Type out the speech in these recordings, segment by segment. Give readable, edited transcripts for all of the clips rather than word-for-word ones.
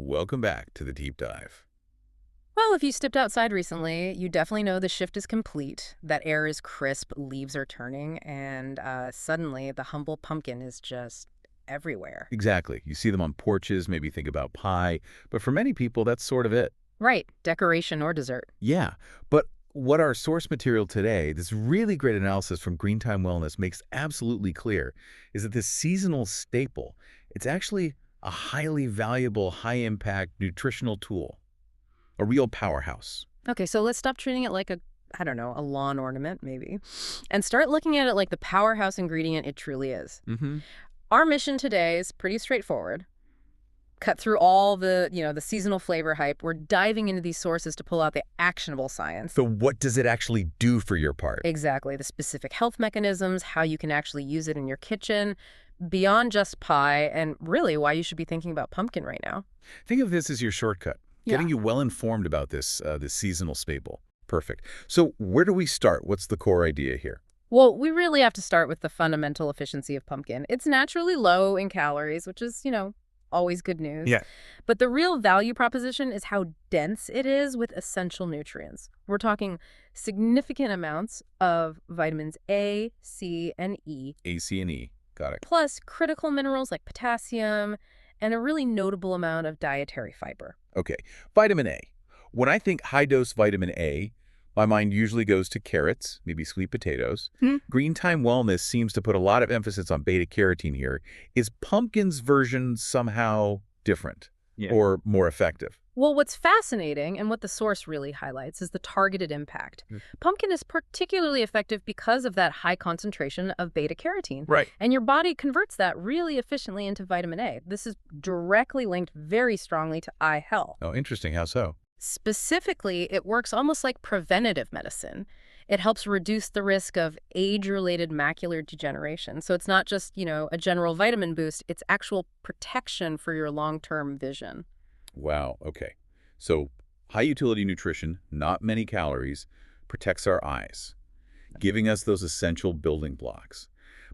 Welcome back to the deep dive. Well, if you stepped outside recently, you definitely know the shift is complete, that air is crisp, leaves are turning, and suddenly the humble pumpkin is just everywhere. Exactly. You see them on porches, maybe think about pie, but for many people, that's sort of it. Right, decoration or dessert. Yeah, but what our source material today, this really great analysis from Green Thyme Wellness makes absolutely clear, is that this seasonal staple, it's actually a highly valuable, high-impact nutritional tool, a real powerhouse. Okay, so let's stop treating it like I don't know, a lawn ornament maybe, and start looking at it like the powerhouse ingredient it truly is. Mm-hmm. Our mission today is pretty straightforward. Cut through all the seasonal flavor hype. We're diving into these sources to pull out the actionable science. So what does it actually do for your part? Exactly, the specific health mechanisms, how you can actually use it in your kitchen, beyond just pie, and really why you should be thinking about pumpkin right now. Think of this as your shortcut, Yeah. getting you well informed about this seasonal staple. Perfect. So where do we start? What's the core idea here? Well, we really have to start with the fundamental efficiency of pumpkin. It's naturally low in calories, which is, always good news. Yeah. But the real value proposition is how dense it is with essential nutrients. We're talking significant amounts of vitamins A, C, and E, A, C, and E. Got it. plus critical minerals like potassium, and a really notable amount of dietary fiber. Okay. Vitamin A. When I think high-dose vitamin A, my mind usually goes to carrots, maybe sweet potatoes. Hmm. Green Thyme Wellness seems to put a lot of emphasis on beta-carotene here. Is pumpkin's version somehow different or more effective? Well, what's fascinating and what the source really highlights is the targeted impact. Pumpkin is particularly effective because of that high concentration of beta-carotene. Right. And your body converts that really efficiently into vitamin A. This is directly linked very strongly to eye health. Oh, interesting. How so? Specifically, it works almost like preventative medicine. It helps reduce the risk of age-related macular degeneration. So it's not just, a general vitamin boost, it's actual protection for your long-term vision. Wow. Okay. So high-utility nutrition, not many calories, protects our eyes, giving us those essential building blocks.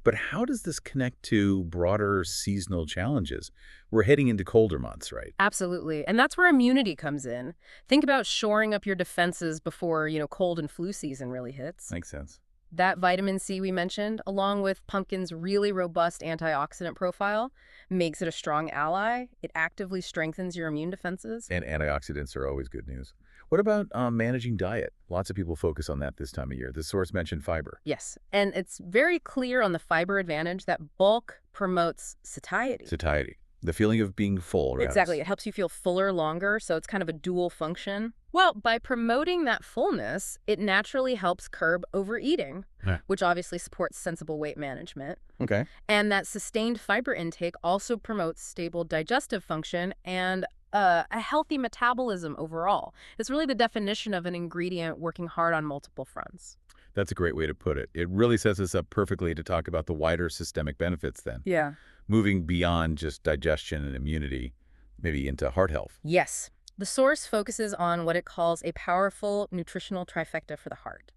But how does this connect to broader seasonal challenges? We're heading into colder months, right? Absolutely. And that's where immunity comes in. Think about shoring up your defenses before, cold and flu season really hits. Makes sense. That vitamin C we mentioned, along with pumpkin's really robust antioxidant profile, makes it a strong ally. It actively strengthens your immune defenses. And antioxidants are always good news. What about managing diet? Lots of people focus on that this time of year. The source mentioned fiber. Yes, and it's very clear on the fiber advantage that bulk promotes satiety. Satiety. The feeling of being full, right? Exactly. It helps you feel fuller longer, so it's kind of a dual function. Well, by promoting that fullness, it naturally helps curb overeating, Yeah. which obviously supports sensible weight management. Okay. And that sustained fiber intake also promotes stable digestive function and a healthy metabolism overall. It's really the definition of an ingredient working hard on multiple fronts. That's a great way to put it. It really sets us up perfectly to talk about the wider systemic benefits then. Yeah. Moving beyond just digestion and immunity, maybe into heart health. Yes. The source focuses on what it calls a powerful nutritional trifecta for the heart.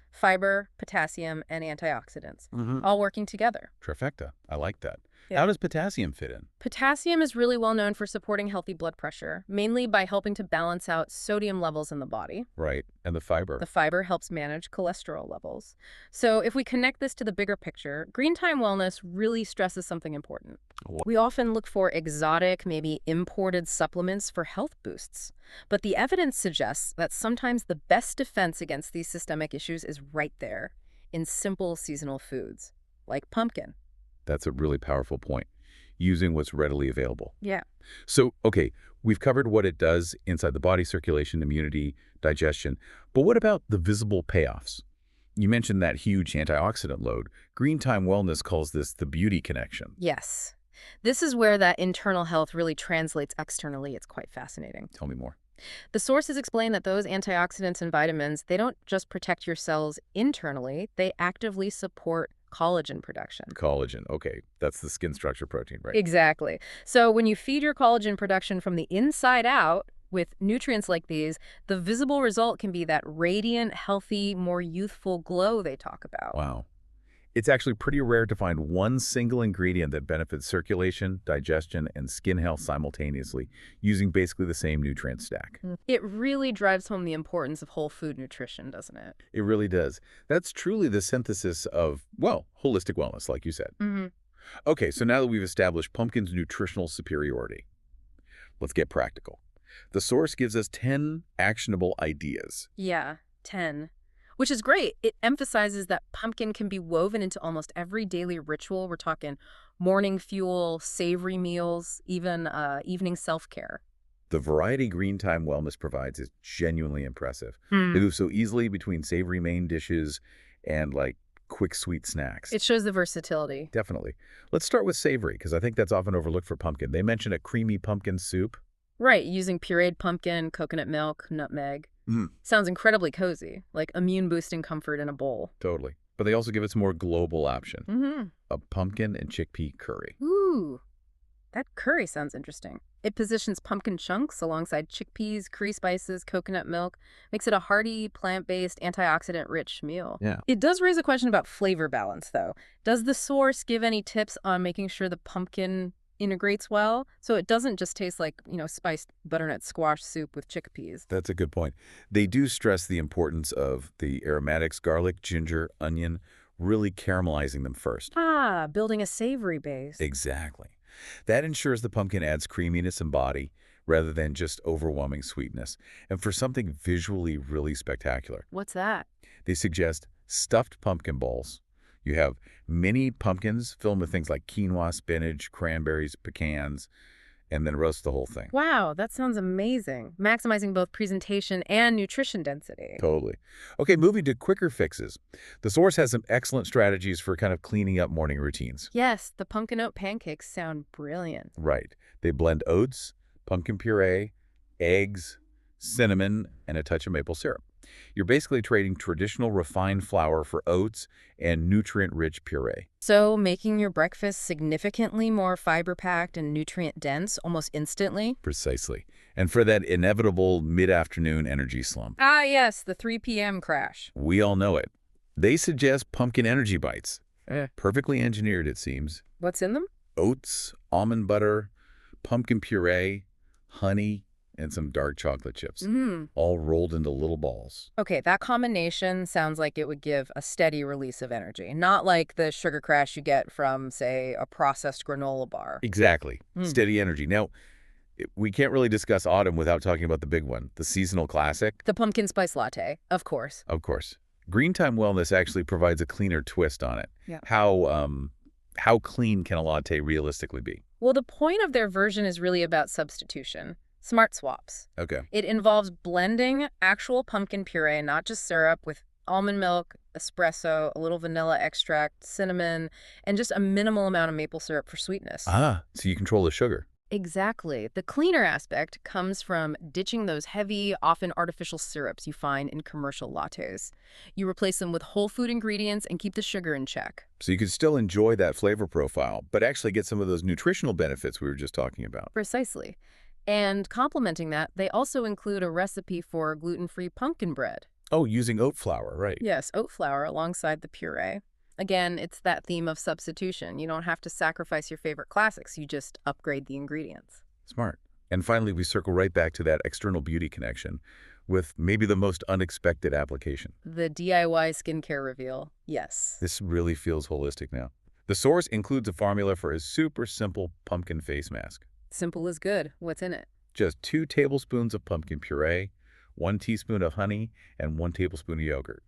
Fiber, potassium, and antioxidants, all working together. Trifecta. I like that. Yeah. How does potassium fit in? Potassium is really well known for supporting healthy blood pressure, mainly by helping to balance out sodium levels in the body. Right. And the fiber. The fiber helps manage cholesterol levels. So if we connect this to the bigger picture, Green Thyme Wellness really stresses something important. What? We often look for exotic, maybe imported supplements for health boosts. But the evidence suggests that sometimes the best defense against these systemic issues is right there, in simple seasonal foods, like pumpkin. That's a really powerful point. Using what's readily available. Yeah. So, okay, we've covered what it does inside the body: circulation, immunity, digestion. But what about the visible payoffs? You mentioned that huge antioxidant load. Green Thyme Wellness calls this the beauty connection. Yes. This is where that internal health really translates externally. It's quite fascinating. Tell me more. The sources explain that those antioxidants and vitamins, they don't just protect your cells internally, they actively support collagen production. Collagen. Okay, that's the skin structure protein, right? Exactly. So when you feed your collagen production from the inside out with nutrients like these, the visible result can be that radiant, healthy, more youthful glow they talk about. Wow. It's actually pretty rare to find one single ingredient that benefits circulation, digestion, and skin health simultaneously, using basically the same nutrient stack. It really drives home the importance of whole food nutrition, doesn't it? It really does. That's truly the synthesis of, well, holistic wellness, like you said. Mm-hmm. Okay, so now that we've established pumpkin's nutritional superiority, let's get practical. The source gives us 10 actionable ideas. Yeah, 10. Which is great. It emphasizes that pumpkin can be woven into almost every daily ritual. We're talking morning fuel, savory meals, even evening self-care. The variety Green Thyme Wellness provides is genuinely impressive. They move so easily between savory main dishes and, like, quick sweet snacks. It shows the versatility. Definitely. Let's start with savory, because I think that's often overlooked for pumpkin. They mention a creamy pumpkin soup. Right, using pureed pumpkin, coconut milk, nutmeg. Sounds incredibly cozy, like immune-boosting comfort in a bowl. Totally. But they also give us a more global option, a pumpkin and chickpea curry. Ooh, that curry sounds interesting. It positions pumpkin chunks alongside chickpeas, curry spices, coconut milk, makes it a hearty, plant-based, antioxidant-rich meal. Yeah. It does raise a question about flavor balance, though. Does the source give any tips on making sure the pumpkin integrates well, so it doesn't just taste like, spiced butternut squash soup with chickpeas? That's a good point. They do stress the importance of the aromatics, garlic, ginger, onion, really caramelizing them first. Ah, building a savory base. Exactly. That ensures the pumpkin adds creaminess and body rather than just overwhelming sweetness. And for something visually really spectacular, What's that? they suggest stuffed pumpkin balls. You have mini pumpkins filled with things like quinoa, spinach, cranberries, pecans, and then roast the whole thing. Wow, that sounds amazing. Maximizing both presentation and nutrition density. Totally. Okay, moving to quicker fixes. The source has some excellent strategies for kind of cleaning up morning routines. Yes, the pumpkin oat pancakes sound brilliant. Right. They blend oats, pumpkin puree, eggs, cinnamon, and a touch of maple syrup. You're basically trading traditional refined flour for oats and nutrient-rich puree. So making your breakfast significantly more fiber-packed and nutrient-dense almost instantly? Precisely. And for that inevitable mid-afternoon energy slump. Ah, yes, the 3 p.m. crash. We all know it. They suggest pumpkin energy bites. Perfectly engineered, it seems. What's in them? Oats, almond butter, pumpkin puree, honey, and some dark chocolate chips, all rolled into little balls. Okay, that combination sounds like it would give a steady release of energy, not like the sugar crash you get from, say, a processed granola bar. Exactly. Steady energy. Now, we can't really discuss autumn without talking about the big one, the seasonal classic. The pumpkin spice latte, of course. Of course. Green Thyme Wellness actually provides a cleaner twist on it. Yeah. How clean can a latte realistically be? Well, the point of their version is really about substitution. Smart swaps. Okay. It involves blending actual pumpkin puree, not just syrup, with almond milk, espresso, a little vanilla extract, cinnamon, and just a minimal amount of maple syrup for sweetness. Ah, so you control the sugar. Exactly. The cleaner aspect comes from ditching those heavy, often artificial syrups you find in commercial lattes. You replace them with whole food ingredients and keep the sugar in check. So you can still enjoy that flavor profile, but actually get some of those nutritional benefits we were just talking about. Precisely. And complementing that, they also include a recipe for gluten-free pumpkin bread. Oh, using oat flour, right. Yes, oat flour alongside the puree. Again, it's that theme of substitution. You don't have to sacrifice your favorite classics. You just upgrade the ingredients. Smart. And finally, we circle right back to that external beauty connection with maybe the most unexpected application. The DIY skincare reveal. Yes. This really feels holistic now. The source includes a formula for a super simple pumpkin face mask. Simple is good. What's in it? Just 2 tablespoons of pumpkin puree, 1 teaspoon of honey, and 1 tablespoon of yogurt.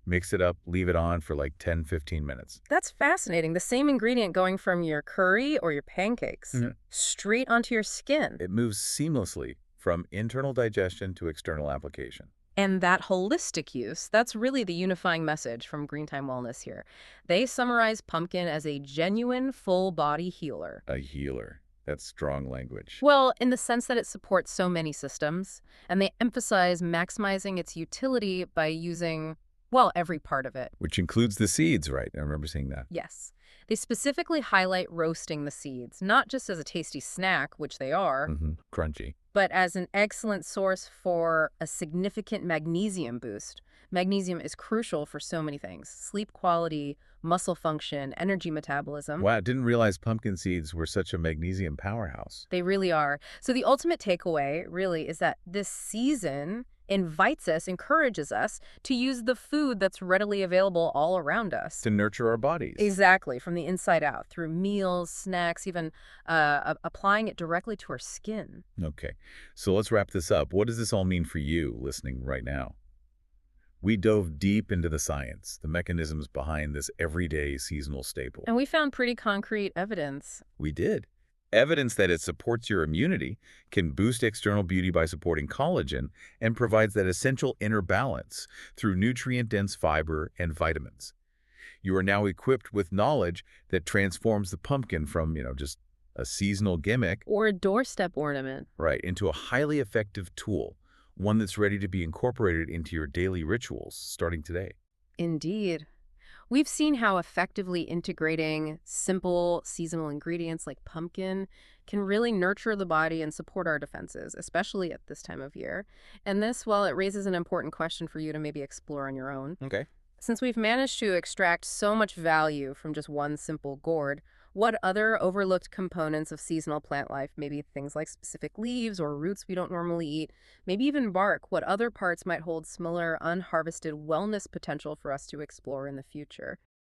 Mix it up, leave it on for like 10-15 minutes. That's fascinating. The same ingredient going from your curry or your pancakes straight onto your skin. It moves seamlessly from internal digestion to external application. And that holistic use, that's really the unifying message from Green Thyme Wellness here. They summarize pumpkin as a genuine full-body healer. A healer. That's strong language. Well, in the sense that it supports so many systems, and they emphasize maximizing its utility by using, well, every part of it. Which includes the seeds, right? I remember seeing that. Yes. They specifically highlight roasting the seeds, not just as a tasty snack, which they are, Crunchy. but as an excellent source for a significant magnesium boost. Magnesium is crucial for so many things: sleep quality, muscle function, energy metabolism. Wow, didn't realize pumpkin seeds were such a magnesium powerhouse. They really are. So the ultimate takeaway really is that this season invites us, encourages us to use the food that's readily available all around us. To nurture our bodies. Exactly, from the inside out, through meals, snacks, even applying it directly to our skin. Okay, so let's wrap this up. What does this all mean for you listening right now? We dove deep into the science, the mechanisms behind this everyday seasonal staple. And we found pretty concrete evidence. We did. Evidence that it supports your immunity, can boost external beauty by supporting collagen, and provides that essential inner balance through nutrient-dense fiber and vitamins. You are now equipped with knowledge that transforms the pumpkin from, just a seasonal gimmick, Or a doorstep ornament. right, into a highly effective tool, one that's ready to be incorporated into your daily rituals starting today. Indeed. We've seen how effectively integrating simple seasonal ingredients like pumpkin can really nurture the body and support our defenses, especially at this time of year. And this, well, it raises an important question for you to maybe explore on your own. Okay. Since we've managed to extract so much value from just one simple gourd, what other overlooked components of seasonal plant life, maybe things like specific leaves or roots we don't normally eat, maybe even bark, what other parts might hold similar unharvested wellness potential for us to explore in the future?